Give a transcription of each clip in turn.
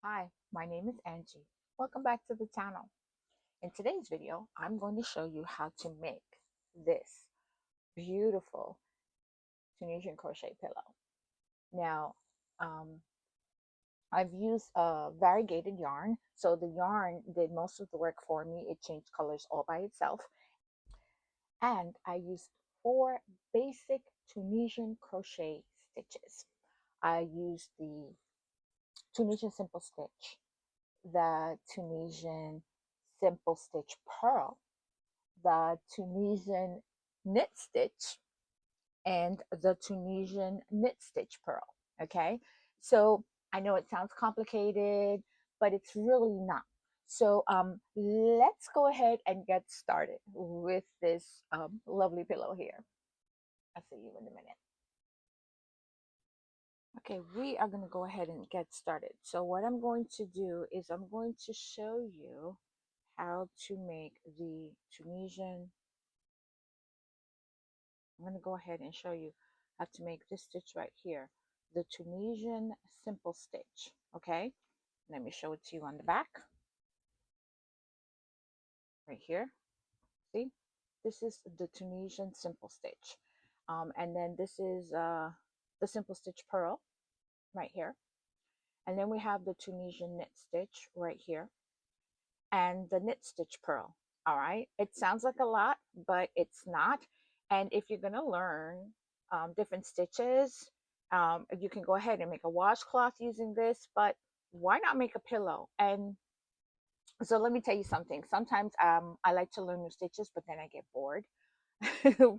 Hi, my name is Angie. Welcome back to the channel. In today's video, I'm going to show you how to make this beautiful Tunisian crochet pillow. Now, um, I've used a variegated yarn, so the yarn did most of the work for me. It changed colors all by itself. And I used 4 basic Tunisian crochet stitches. I used the Tunisian Simple Stitch, the Tunisian Simple Stitch Purl, the Tunisian Knit Stitch, and the Tunisian Knit Stitch Purl. Okay, so I know it sounds complicated, but it's really not. So let's go ahead and get started with this lovely pillow here. I'll see you in a minute. Okay, we are going to go ahead and get started. So what I'm going to do is I'm going to show you how to make the Tunisian. I'm going to go ahead and show you how to make this stitch right here, the Tunisian Simple Stitch. Okay, let me show it to you on the back right here. See, this is the Tunisian Simple Stitch, and then this is the Simple Stitch Purl right here, and then we have the Tunisian Knit Stitch right here, and the Knit Stitch Purl. All right, it sounds like a lot, but it's not. And if you're going to learn different stitches, you can go ahead and make a washcloth using this, but why not make a pillow? And so let me tell you something. Sometimes I like to learn new stitches, but then I get bored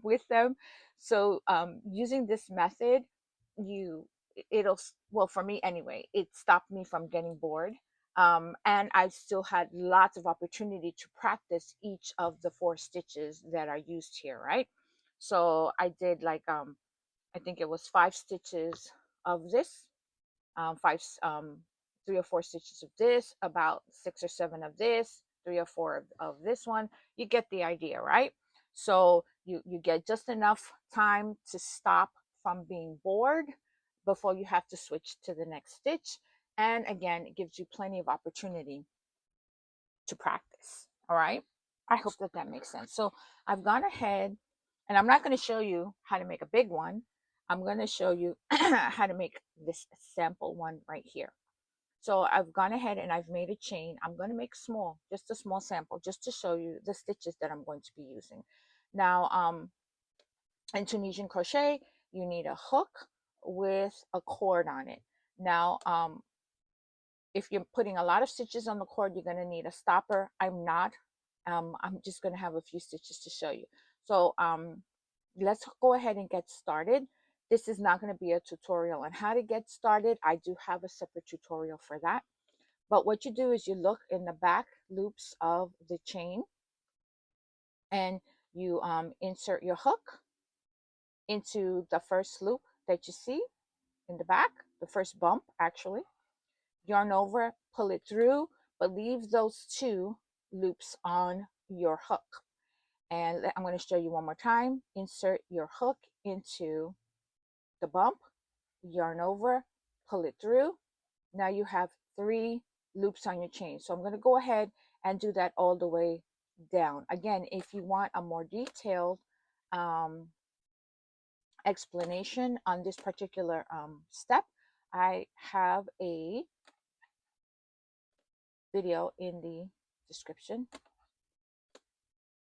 with them. So using this method, you it'll well, for me anyway, it stopped me from getting bored. And I still had lots of opportunity to practice each of the 4 stitches that are used here, right? So I did like I think it was 5 stitches of this, five 3 or 4 stitches of this, about 6 or 7 of this, 3 or 4 of this one. You get the idea, right? So you get just enough time to stop from being bored before you have to switch to the next stitch. And again, it gives you plenty of opportunity to practice. All right, I hope that that makes sense. So I've gone ahead, and I'm not going to show you how to make a big one. I'm going to show you how to make this sample one right here. So I've gone ahead and I've made a chain. I'm going to make small, just a small sample, just to show you the stitches that I'm going to be using. Now, in Tunisian crochet, you need a hook with a cord on it. Now, if you're putting a lot of stitches on the cord, you're going to need a stopper. I'm not. I'm just going to have a few stitches to show you. So let's go ahead and get started. This is not going to be a tutorial on how to get started. I do have a separate tutorial for that. But what you do is you look in the back loops of the chain, and you insert your hook into the first loop that you see in the back, the first bump actually. Yarn over, pull it through, but leave those 2 loops on your hook. And I'm going to show you one more time. Insert your hook into the bump, yarn over, pull it through. Now you have 3 loops on your chain. So I'm going to go ahead and do that all the way down. Again, if you want a more detailed explanation on this particular step, I have a video in the description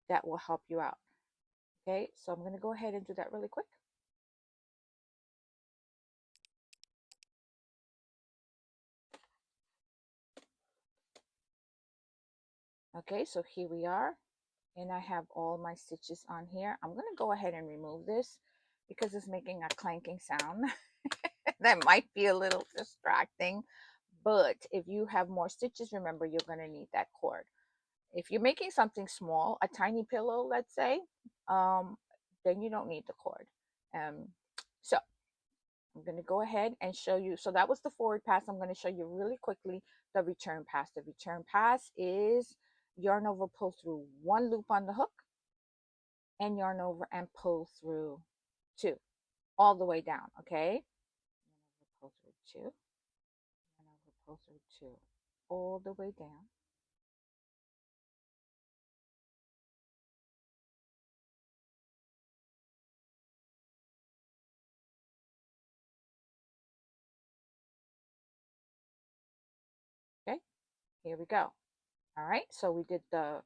that will help you out. Okay, so I'm going to go ahead and do that really quick. Okay, so here we are, and I have all my stitches on here. I'm going to go ahead and remove this because it's making a clanking sound that might be a little distracting. But if you have more stitches, remember you're going to need that cord. If you're making something small, a tiny pillow, let's say, then you don't need the cord. So I'm going to go ahead and show you. So that was the forward pass. I'm going to show you really quickly the return pass. The return pass is yarn over, pull through 1 loop on the hook, and yarn over and pull through 2 all the way down. Okay, yarn over, pull through 2, yarn over, pull through 2 all the way down. Okay, here we go. All right, so we did the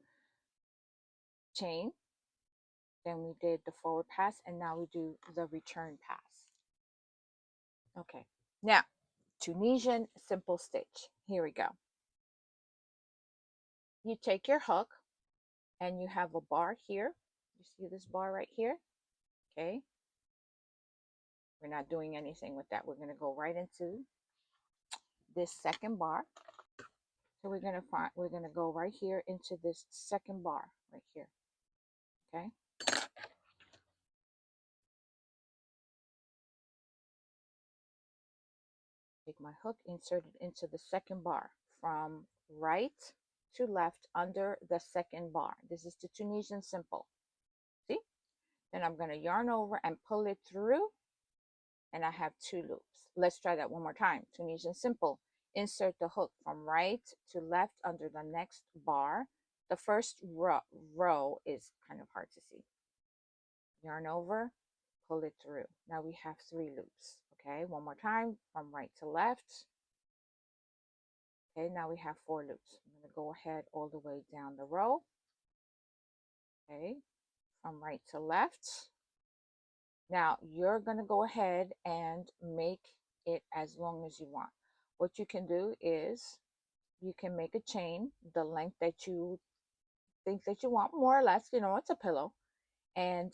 chain, then we did the forward pass, and now we do the return pass. Okay, now Tunisian Simple Stitch. Here we go. You take your hook and you have a bar here. You see this bar right here? Okay. We're not doing anything with that. We're going to go right into this second bar. So we're going to go right here into this second bar right here. Okay. Take my hook, insert it into the second bar from right to left under the second bar. This is the Tunisian Simple. See? Then I'm going to yarn over and pull it through, and I have 2 loops. Let's try that one more time. Tunisian Simple. Insert the hook from right to left under the next bar. The first row is kind of hard to see. Yarn over, pull it through. Now we have 3 loops. Okay, one more time, from right to left. Okay, now we have 4 loops. I'm going to go ahead all the way down the row. Okay, from right to left. Now you're going to go ahead and make it as long as you want. What you can do is you can make a chain the length that you think that you want, more or less, you know, it's a pillow, and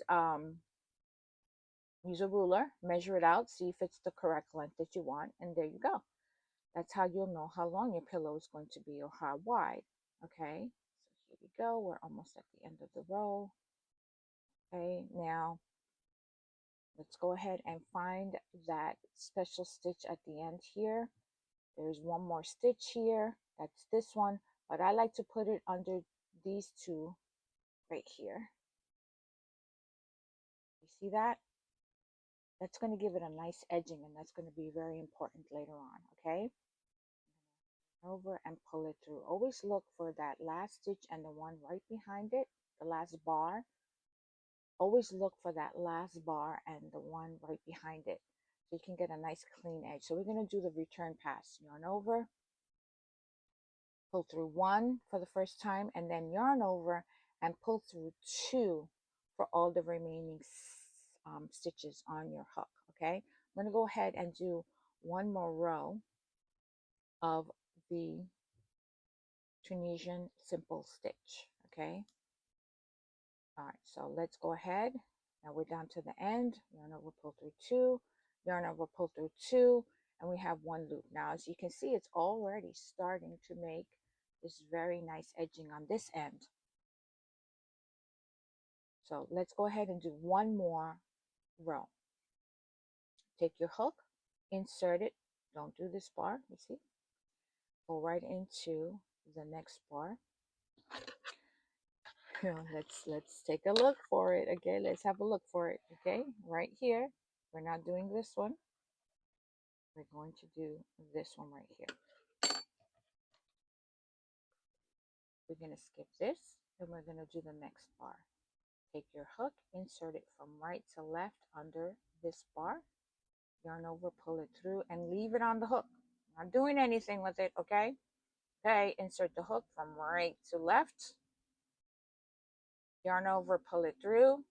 use a ruler, measure it out, see if it's the correct length that you want, and there you go. That's how you'll know how long your pillow is going to be or how wide. Okay, so here we go. We're almost at the end of the row. Okay, now let's go ahead and find that special stitch at the end here. There's one more stitch here. That's this one, but I like to put it under these 2 right here. You see that? That's going to give it a nice edging, and that's going to be very important later on. Okay, over and pull it through. Always look for that last stitch and the one right behind it, the last bar. Always look for that last bar and the one right behind it, so you can get a nice clean edge. So we're going to do the return pass. Yarn over, pull through 1 for the first time, and then yarn over and pull through 2 for all the remaining stitches on your hook. Okay, I'm going to go ahead and do one more row of the Tunisian Simple Stitch. Okay, all right, so let's go ahead. Now we're down to the end. Yarn over, pull through 2, yarn over, pull through 2, and we have 1 loop. Now as you can see, it's already starting to make this very nice edging on this end. So let's go ahead and do one more row. Take your hook, insert it, don't do this bar, you see, go right into the next bar. let's take a look for it. Okay, let's have a look for it. Okay, right here, we're not doing this one, we're going to do this one right here. We're going to skip this, and we're going to do the next bar. Take your hook, insert it from right to left under this bar, yarn over, pull it through, and leave it on the hook. Not doing anything with it. Okay, okay, insert the hook from right to left, yarn over, pull it through,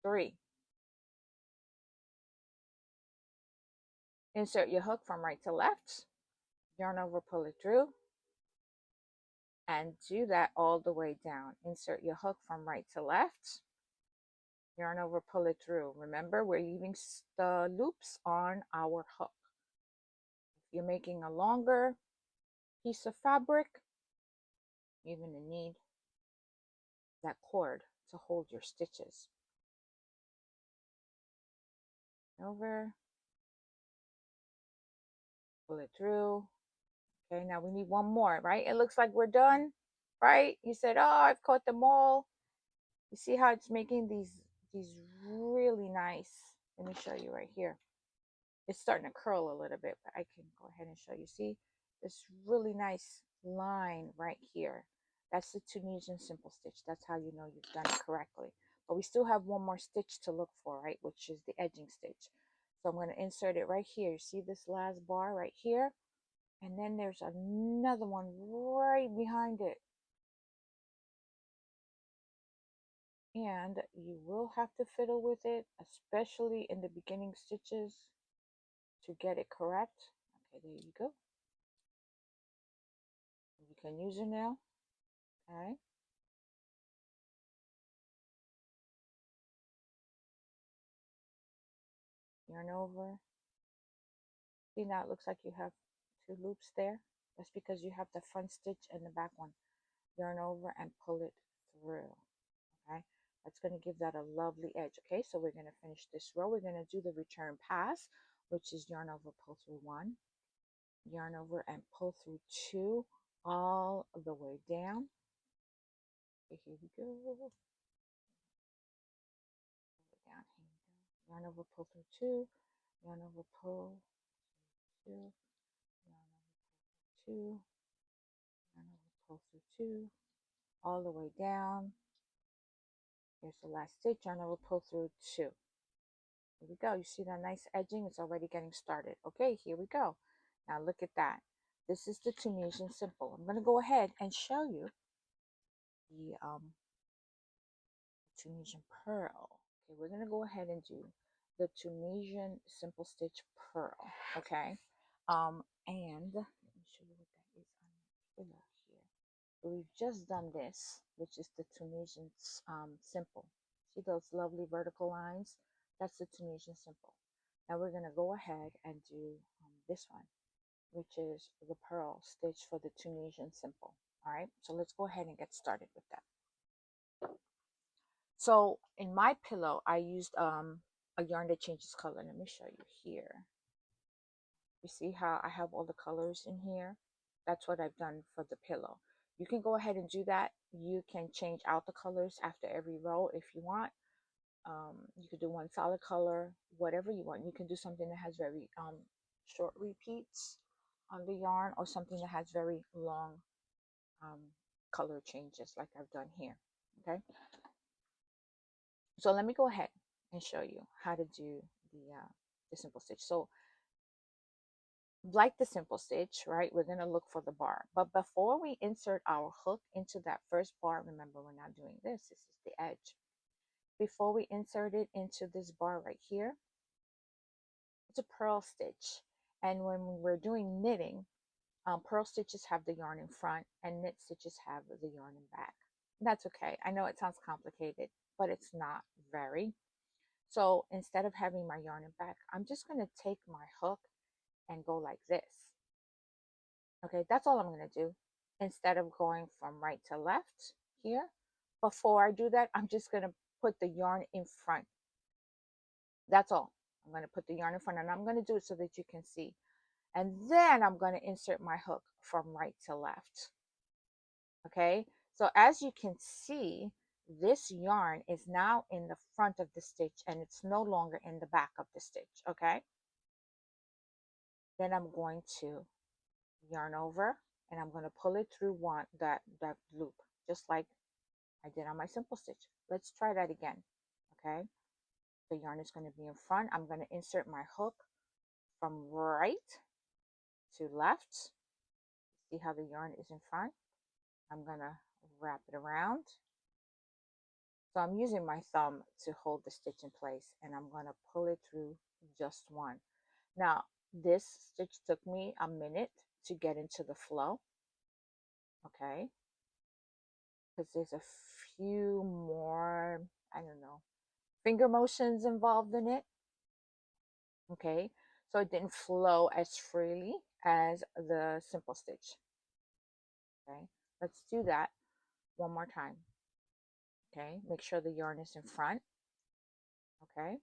3. Insert your hook from right to left, yarn over, pull it through, and do that all the way down. Insert your hook from right to left, yarn over, pull it through. Remember, we're leaving the loops on our hook. If you're making a longer piece of fabric, you're going to need that cord to hold your stitches. Over, pull it through. Okay, now we need one more, right? It looks like we're done, right? You said, oh, I've caught them all. You see how it's making these really nice. Let me show you right here. It's starting to curl a little bit, but I can go ahead and show you. See, this really nice line right here. That's the Tunisian Simple Stitch. That's how you know you've done it correctly. But we still have one more stitch to look for, right? Which is the edging stitch. So I'm going to insert it right here. You see this last bar right here? And then there's another one right behind it. And you will have to fiddle with it, especially in the beginning stitches to get it correct. Okay, there you go. You can use it now. Okay. Yarn over. See, now it looks like you have two loops there. That's because you have the front stitch and the back one. Yarn over and pull it through. Okay, that's going to give that a lovely edge. Okay, so we're going to finish this row. We're going to do the return pass, which is yarn over, pull through one, yarn over and pull through two, all the way down. Okay, here we go. Down, here we go. Yarn over, pull through two, yarn over, pull two, yarn over, two, yarn over, pull through two, all the way down. Here's the last stitch, yarn over, pull through two. Here we go. You see that nice edging? It's already getting started. Okay, here we go. Now look at that. This is the Tunisian Simple. I'm going to go ahead and show you the Tunisian Purl. Okay, we're going to go ahead and do the Tunisian Simple Stitch Purl. Okay, and let me show you what that is on the pillow here. So we've just done this, which is the Tunisian Simple. See those lovely vertical lines? That's the Tunisian Simple. Now we're going to go ahead and do this one, which is the purl stitch for the Tunisian Simple. All right, so let's go ahead and get started with that. So in my pillow, I used a yarn that changes color. Let me show you here. You see how I have all the colors in here? That's what I've done for the pillow. You can go ahead and do that. You can change out the colors after every row if you want. You could do one solid color, whatever you want. You can do something that has very short repeats on the yarn, or something that has very long color changes like I've done here. Okay, so let me go ahead and show you how to do the simple stitch. So like the simple stitch, right, we're going to look for the bar, but before we insert our hook into that first bar, remember we're not doing this. This is the edge. Before we insert it into this bar right here, it's a purl stitch. And when we're doing knitting, purl stitches have the yarn in front and knit stitches have the yarn in back. That's okay. I know it sounds complicated, but it's not very. So instead of having my yarn in back, I'm just going to take my hook and go like this. Okay, that's all I'm going to do. Instead of going from right to left here, before I do that, I'm just going to put the yarn in front. That's all. I'm going to put the yarn in front, and I'm going to do it so that you can see. And then I'm going to insert my hook from right to left. Okay, so as you can see, this yarn is now in the front of the stitch and it's no longer in the back of the stitch. Okay, then I'm going to yarn over and I'm going to pull it through that loop, just like I did on my simple stitch. Let's try that again. Okay, the yarn is going to be in front. I'm going to insert my hook from right to left. See how the yarn is in front? I'm going to wrap it around. So I'm using my thumb to hold the stitch in place, and I'm going to pull it through just one. Now, this stitch took me a minute to get into the flow, okay? Because there's a few more, I don't know, finger motions involved in it, okay? So it didn't flow as freely as the simple stitch, okay? Let's do that one more time. Okay, make sure the yarn is in front. Okay,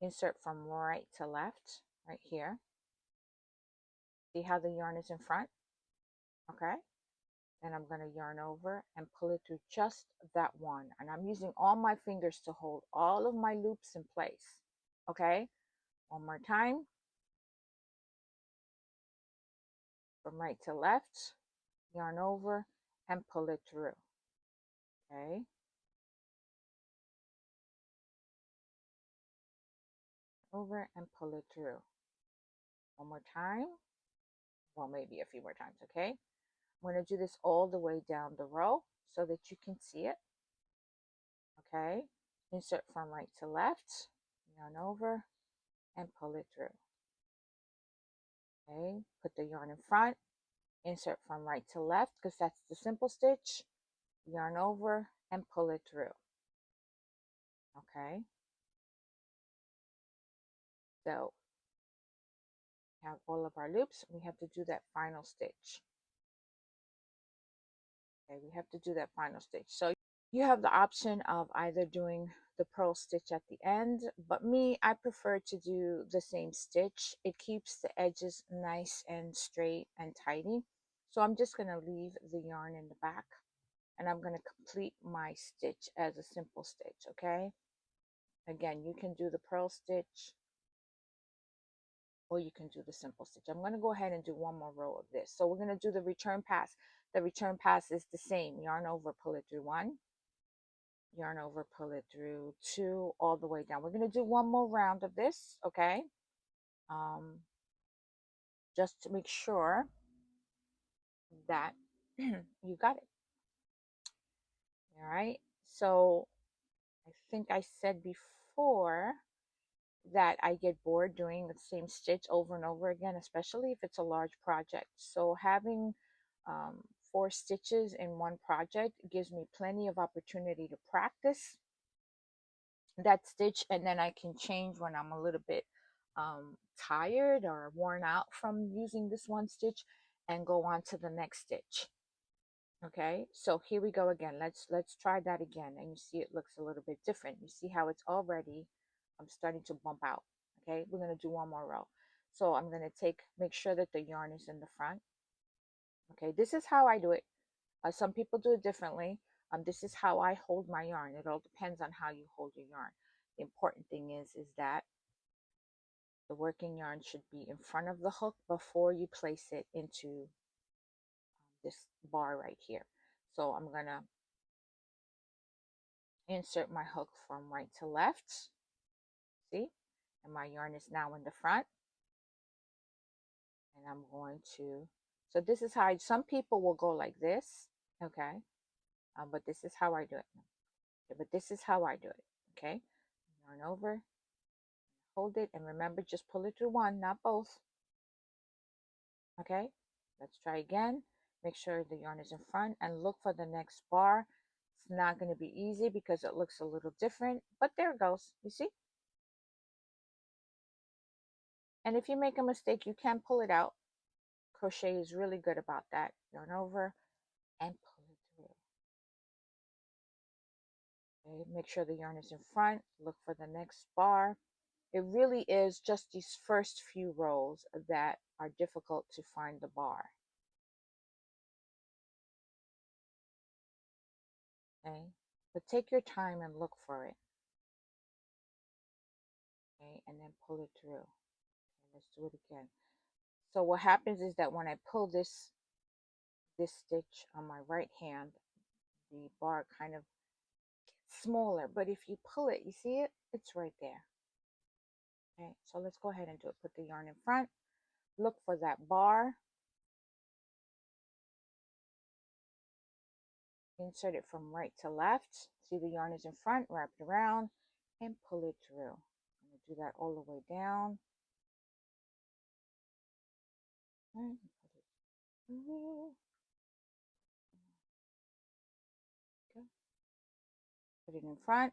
insert from right to left, right here. See how the yarn is in front? Okay, then I'm going to yarn over and pull it through just that one. And I'm using all my fingers to hold all of my loops in place. Okay, one more time. from right to left, yarn over, and pull it through. Okay. Over and pull it through. One more time. Well, maybe a few more times, okay? I'm going to do this all the way down the row so that you can see it. Okay. Insert from right to left, yarn over, and pull it through. Okay. Put the yarn in front, insert from right to left because that's the simple stitch, yarn over, and pull it through. Okay. So we have all of our loops. We have to do that final stitch. Okay, we have to do that final stitch. So you have the option of either doing the purl stitch at the end, but me, I prefer to do the same stitch. It keeps the edges nice and straight and tidy. So I'm just going to leave the yarn in the back and I'm going to complete my stitch as a simple stitch. Okay. Again, you can do the purl stitch or you can do the simple stitch. I'm going to go ahead and do one more row of this. So we're going to do the return pass. The return pass is the same. Yarn over, pull it through 1, yarn over, pull it through 2, all the way down. We're going to do one more round of this, okay? Just to make sure that you got it. All right. So I think I said before that I get bored doing the same stitch over and over again, especially if it's a large project. So having 4 stitches in one project gives me plenty of opportunity to practice that stitch, and then I can change when I'm a little bit tired or worn out from using this one stitch and go on to the next stitch. Okay, so here we go again. Let's try that again, and you see it looks a little bit different. You see how it's already starting to bump out. Okay, we're going to do one more row. So I'm going to make sure that the yarn is in the front. Okay, this is how I do it. Some people do it differently. This is how I hold my yarn. It all depends on how you hold your yarn. The important thing is that the working yarn should be in front of the hook before you place it into this bar right here. So I'm going to insert my hook from right to left. See? And my yarn is now in the front. And I'm going to, so this is how some people will go like this. Okay. But this is how I do it. Okay, but this is how I do it. Okay. Yarn over, hold it, and remember, just pull it through 1, not both. Okay. Let's try again. Make sure the yarn is in front and look for the next bar. It's not going to be easy because it looks a little different, but there it goes. You see? And if you make a mistake, you can pull it out. Crochet is really good about that. Yarn over and pull it through. Okay, make sure the yarn is in front. Look for the next bar. It really is just these first few rows that are difficult to find the bar. Okay, but take your time and look for it. Okay, and then pull it through. Okay, let's do it again. So what happens is that when I pull this stitch on my right hand, the bar kind of gets smaller, but if you pull it, you see it? It's right there. Okay, so let's go ahead and do it. Put the yarn in front, look for that bar, insert it from right to left. See the yarn is in front, wrap it around, and pull it through. I'm going to do that all the way down. And put it through. Okay. Put it in front.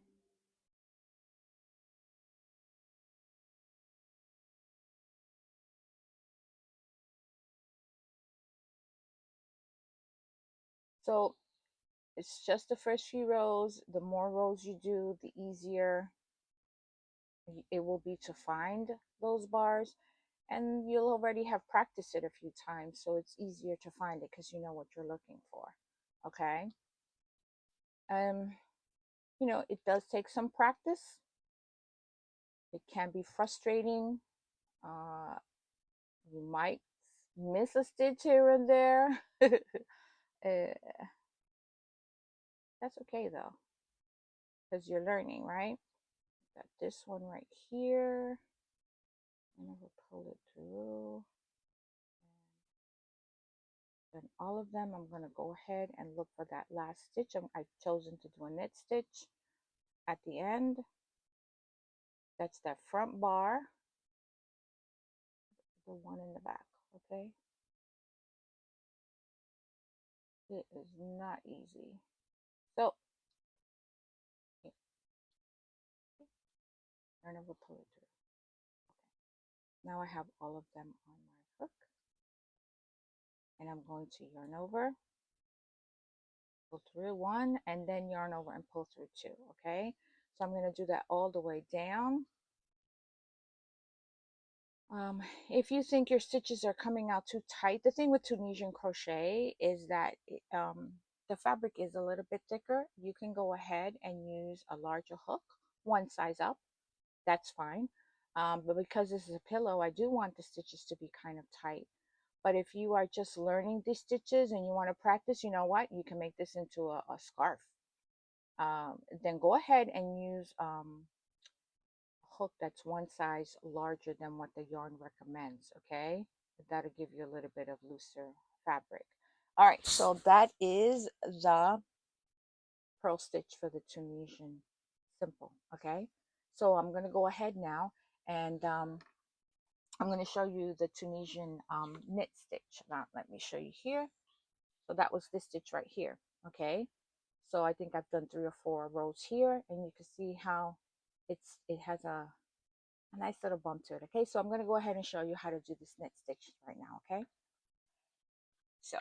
So it's just the first few rows. The more rows you do, the easier it will be to find those bars, and you'll already have practiced it a few times, so it's easier to find it because you know what you're looking for. Okay. You know, it does take some practice. It can be frustrating. You might miss a stitch here and there. That's okay though, because you're learning, right? Got this one right here. And we'll pull it through. Then all of them, I'm going to go ahead and look for that last stitch. I've chosen to do a knit stitch at the end. That's that front bar, the one in the back, okay? It is not easy. So, okay. Yarn over, pull it through. Okay. Now I have all of them on my hook. And I'm going to yarn over, pull through one, and then yarn over and pull through two, okay? So I'm going to do that all the way down. If you think your stitches are coming out too tight, the thing with Tunisian crochet is that the fabric is a little bit thicker. You can go ahead and use a larger hook, one size up. That's fine. But because this is a pillow, I do want the stitches to be kind of tight. But if you are just learning these stitches and you want to practice, you know what? You can make this into a scarf. Then go ahead and use hook that's one size larger than what the yarn recommends, okay? That'll give you a little bit of looser fabric. All right, so that is the purl stitch for the Tunisian Simple, okay? So I'm going to go ahead now and I'm going to show you the Tunisian knit stitch. Now, let me show you here. So that was this stitch right here, okay? So I think I've done 3 or 4 rows here, and you can see how it has a nice little bump to it, okay? So I'm going to go ahead and show you how to do this knit stitch right now, okay? So,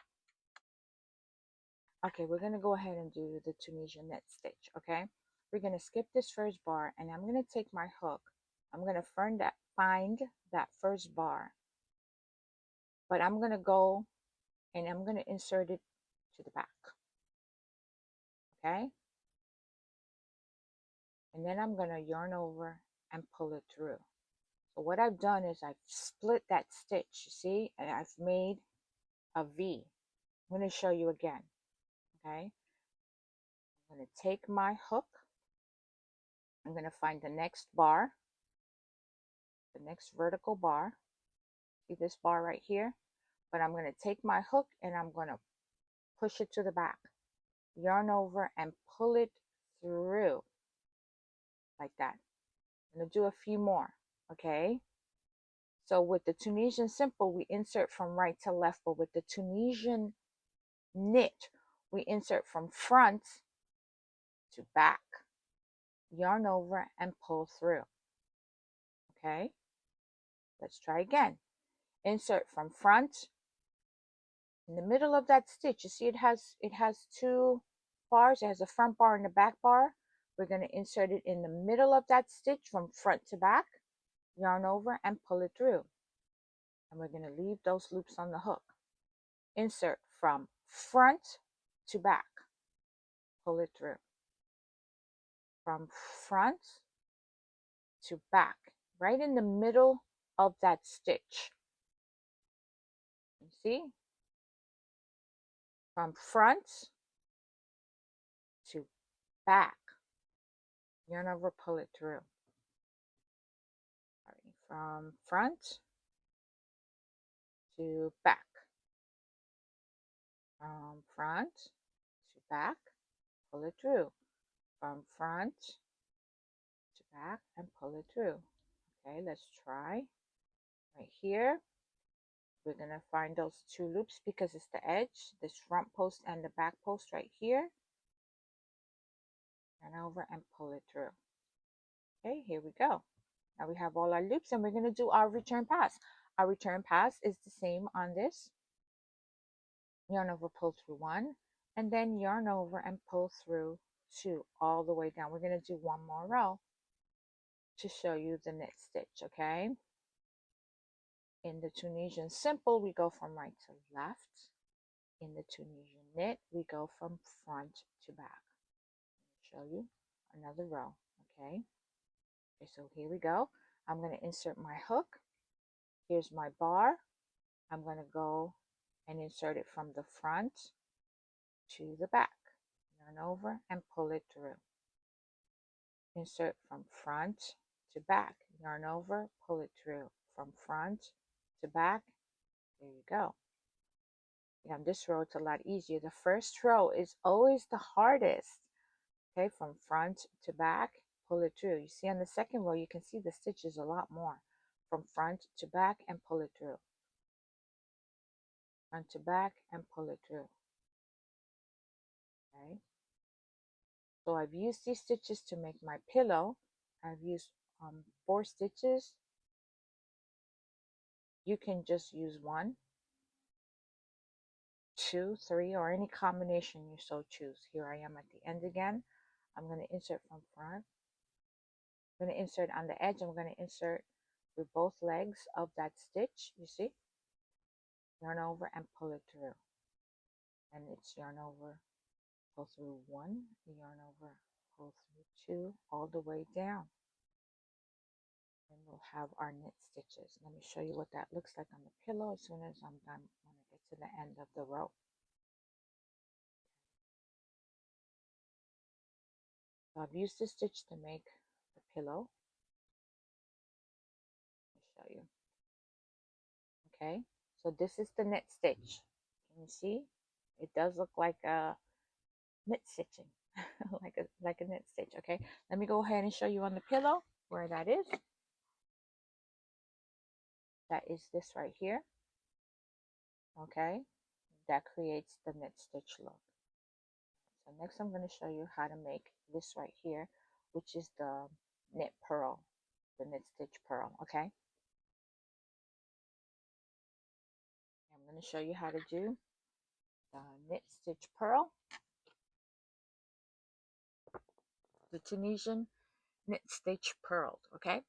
okay, we're going to go ahead and do the Tunisian knit stitch, okay? We're going to skip this first bar, and I'm going to take my hook. I'm going to find that first bar, but I'm going to go and I'm going to insert it to the back, okay? And then I'm going to yarn over and pull it through. So what I've done is I've split that stitch, you see, and I've made a V. I'm going to show you again, okay? I'm going to take my hook. I'm going to find the next bar, the next vertical bar. See this bar right here? But I'm going to take my hook and I'm going to push it to the back, yarn over and pull it through like that. I'm going to do a few more, okay? So with the Tunisian Simple, we insert from right to left, but with the Tunisian Knit, we insert from front to back, yarn over and pull through, okay? Let's try again. Insert from front. In the middle of that stitch, you see it has 2 bars. It has a front bar and a back bar. We're going to insert it in the middle of that stitch from front to back, yarn over and pull it through. And we're going to leave those loops on the hook. Insert from front to back, pull it through. From front to back, right in the middle of that stitch. You see? From front to back, yarn over, pull it through. From front to back, from front to back, pull it through. From front to back and pull it through. Okay, let's try right here. We're going to find those 2 loops because it's the edge, this front post and the back post right here. Turn over and pull it through. Okay, here we go. Now we have all our loops and we're going to do our return pass. Our return pass is the same on this. Yarn over, pull through 1, and then yarn over and pull through 2 all the way down. We're going to do 1 more row to show you the knit stitch, okay? In the Tunisian Simple, we go from right to left. In the Tunisian Knit, we go from front to back. I'll show you another row, okay? Okay, so here we go. I'm going to insert my hook. Here's my bar. I'm going to go and insert it from the front to the back. Yarn over and pull it through. Insert from front to back. Yarn over, pull it through. From front to back. There you go. Yeah, this row it's a lot easier. The first row is always the hardest. Okay, from front to back, pull it through. You see on the second row, you can see the stitches a lot more. From front to back and pull it through. Front to back and pull it through. Okay. So I've used these stitches to make my pillow. I've used 4 stitches. You can just use 1, 2, 3, or any combination you so choose. Here I am at the end again. I'm going to insert from front. I'm going to insert on the edge. I'm going to insert with both legs of that stitch. You see? Yarn over and pull it through. And it's yarn over, pull through 1, yarn over, pull through 2, all the way down. And we'll have our knit stitches. Let me show you what that looks like on the pillow as soon as I'm done when I get to the end of the row. So I've used this stitch to make the pillow. Let me show you. Okay, so this is the knit stitch. Can you see? It does look like a knit stitching, like a knit stitch. Okay, let me go ahead and show you on the pillow where that is. That is this right here. Okay, that creates the knit stitch look. So next I'm going to show you how to make this right here, which is the knit purl, the knit stitch purl. Okay, I'm going to show you how to do the knit stitch purl, the Tunisian knit stitch purled. Okay,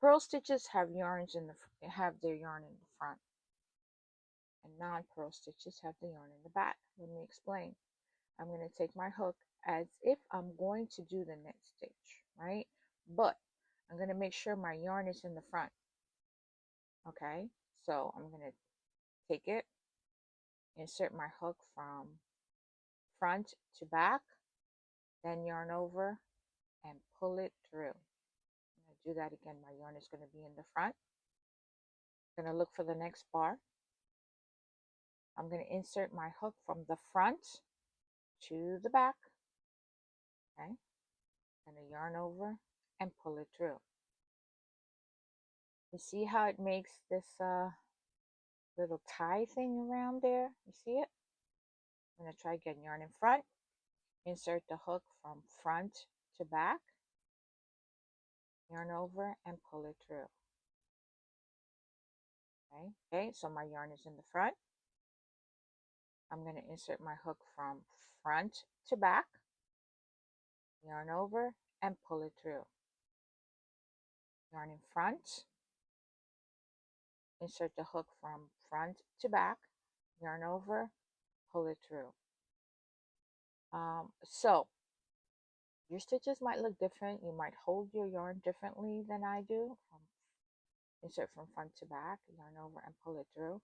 purl stitches have yarns in have their yarn in the front, and non-purl stitches have the yarn in the back. Let me explain. I'm going to take my hook as if I'm going to do the knit stitch, right? But I'm going to make sure my yarn is in the front. Okay, so I'm going to take it, insert my hook from front to back, then yarn over and pull it through. I'm going to do that again. My yarn is going to be in the front. I'm going to look for the next bar. I'm going to insert my hook from the front to the back. Okay, I'm going to yarn over and pull it through. You see how it makes this little tie thing around there? You see it? I'm going to try again. Yarn in front, insert the hook from front to back, yarn over and pull it through. Okay, so my yarn is in the front. I'm going to insert my hook from front to back, yarn over and pull it through. Yarn in front, insert the hook from front to back, yarn over, pull it through. So your stitches might look different. You might hold your yarn differently than I do. Insert from front to back, yarn over and pull it through.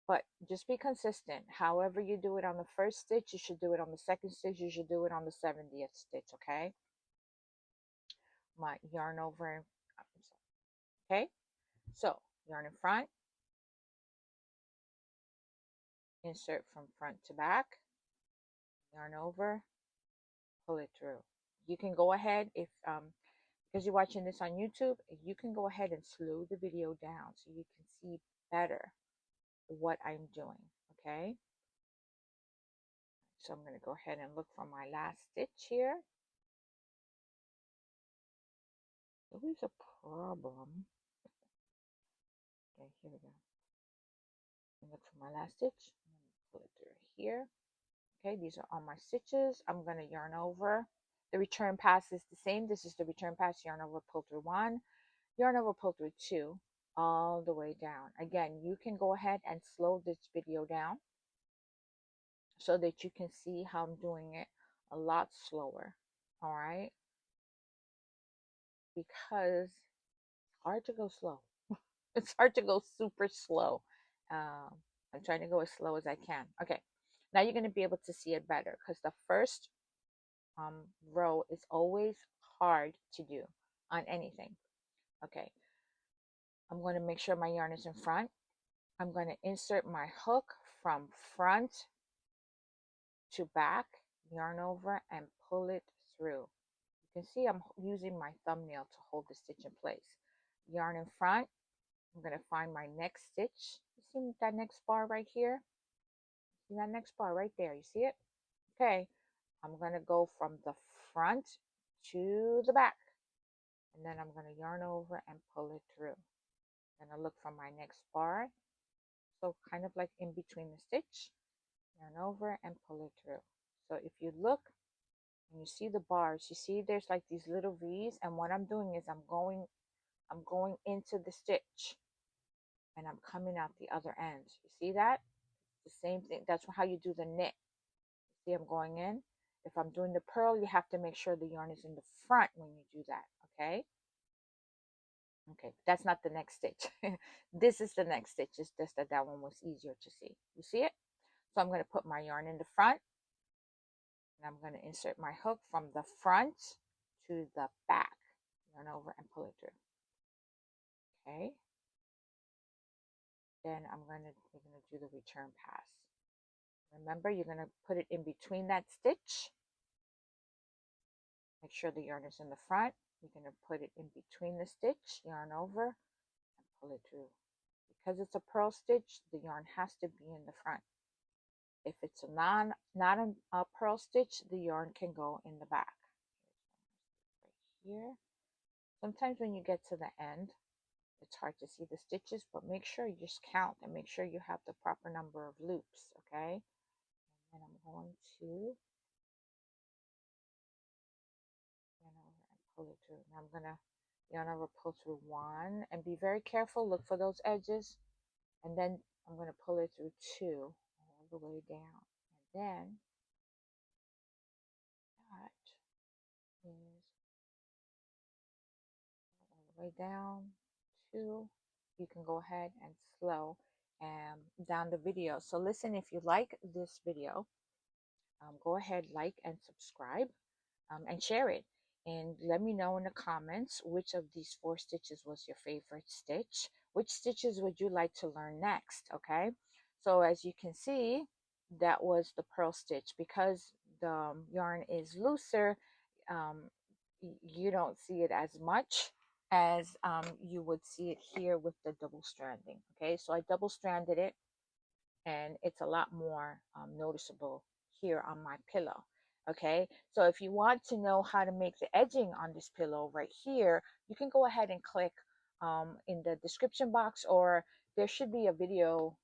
But just be consistent. However you do it on the first stitch, you should do it on the second stitch. You should do it on the 70th stitch, okay? My yarn over, okay? So yarn in front, insert from front to back, yarn over, pull it through. You can go ahead if because you're watching this on YouTube, you can go ahead and slow the video down so you can see better what I'm doing. Okay, so I'm going to go ahead and look for my last stitch here. Always a problem. Okay, here we go. Look for my last stitch. Pull it through here. Okay, these are all my stitches. I'm going to yarn over. The return pass is the same. This is the return pass. Yarn over, pull through 1, yarn over, pull through 2, all the way down. Again, you can go ahead and slow this video down so that you can see how I'm doing it a lot slower. All right, because it's hard to go slow. It's hard to go super slow. Um, I'm trying to go as slow as I can. Okay, now you're going to be able to see it better because the first row is always hard to do on anything. Okay, I'm going to make sure my yarn is in front. I'm going to insert my hook from front to back, yarn over, and pull it through. You can see I'm using my thumbnail to hold the stitch in place. Yarn in front. I'm going to find my next stitch. You see that next bar right here? See that next bar right there? You see it? Okay. I'm going to go from the front to the back. And then I'm going to yarn over and pull it through. I'm going to look for my next bar. So kind of like in between the stitch. Yarn over and pull it through. So if you look and you see the bars, you see there's like these little V's, and what I'm doing is I'm going into the stitch and I'm coming out the other end. You see that? The same thing. That's how you do the knit. See, I'm going in. If I'm doing the purl, you have to make sure the yarn is in the front when you do that, okay? Okay, that's not the next stitch. This is the next stitch. It's just that that one was easier to see. You see it? So I'm going to put my yarn in the front, and I'm going to insert my hook from the front to the back. Yarn over and pull it through. Okay. Then we're going to do the return pass. Remember, you're going to put it in between that stitch. Make sure the yarn is in the front. You're going to put it in between the stitch, yarn over, and pull it through. Because it's a purl stitch, the yarn has to be in the front. If it's not a purl stitch, the yarn can go in the back. Right here. Sometimes when you get to the end, it's hard to see the stitches, but make sure you just count and make sure you have the proper number of loops, okay? And I'm going to yarn over and pull it through. Now I'm gonna yarn over, pull through one, and be very careful. Look for those edges, and then I'm gonna pull it through two, all the way down, and then that is all the way down two. You can go ahead and slow down the video. So listen, if you like this video, go ahead, like and subscribe, and share it. And let me know in the comments which of these 4 stitches was your favorite stitch. Which stitches would you like to learn next? Okay, so as you can see, that was the purl stitch. Because the yarn is looser, you don't see it as much as you would see it here with the double stranding. Okay, so I double stranded it, and it's a lot more noticeable here on my pillow. Okay, so if you want to know how to make the edging on this pillow right here, you can go ahead and click in the description box, or there should be a video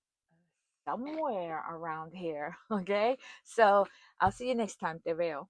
somewhere around here. Okay, so I'll see you next time. Te veo.